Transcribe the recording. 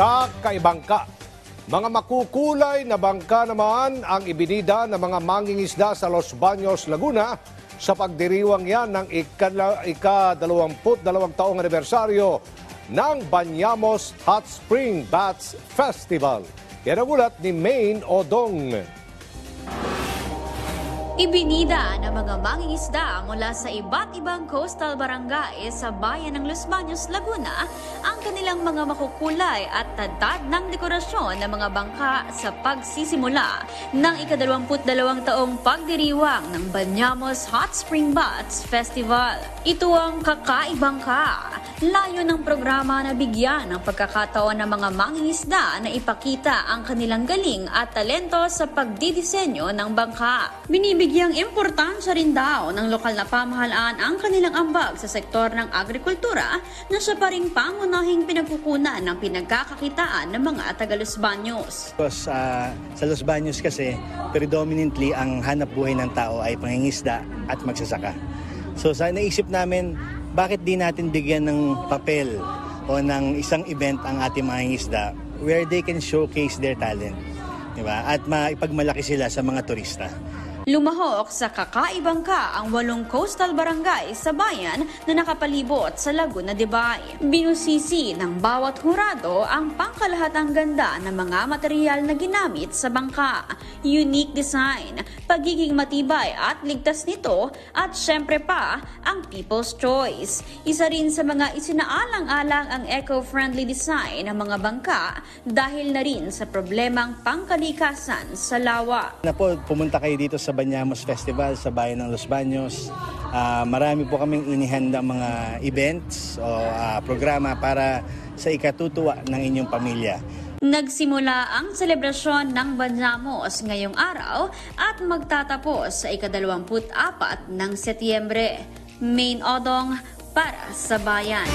kakaibangka. Mga makukulay na bangka naman ang ibinida ng mga mangingisda sa Los Baños, Laguna sa pagdiriwang yan ng ika-22 taong anibersaryo ng Banyamos Hot Spring Bats Festival. Yan ang ulat ni Maine Odong. Ibinida ng mga mangingisda mula sa iba't ibang coastal barangay sa bayan ng Los Baños, Laguna ang kanilang mga makukulay at tadtad ng dekorasyon ng mga bangka sa pagsisimula ng ika-22 taong pagdiriwang ng Banyamos Hot Spring Bats Festival. Ito ang kakaibangka. Layo ng programa na bigyan ng pagkakataon ng mga mangingisda na ipakita ang kanilang galing at talento sa pagdidisenyo ng bangka. Binibigyang importansya rin daw ng lokal na pamahalaan ang kanilang ambag sa sektor ng agrikultura na siya pa rin pangunahing pinagkukunan ng pinagkakakitaan ng mga taga Los Baños. Sa Los Baños kasi, predominantly ang hanap buhay ng tao ay pangingisda at magsasaka. So naisip namin, bakit di natin bigyan ng papel o ng isang event ang ating mangingisda where they can showcase their talent, diba? At maipagmalaki sila sa mga turista. Lumahok sa kakaibangka ang 8 coastal barangay sa bayan na nakapalibot sa Laguna de Bay. Binusisi ng bawat hurado ang pangkalahatang ganda ng mga material na ginamit sa bangka, unique design, pagiging matibay at ligtas nito at syempre pa ang people's choice. Isa rin sa mga isinaalang-alang ang eco-friendly design ng mga bangka dahil na rin sa problemang pangkalikasan sa lawa. Pumunta kayo dito sa Banyamos Festival sa bayan ng Los Baños. Marami po kaming inihanda mga events o programa para sa ikatutuwa ng inyong pamilya. Nagsimula ang selebrasyon ng Banyamos ngayong araw at magtatapos sa ika-24 ng Setyembre. Maine Odong para sa Bayan.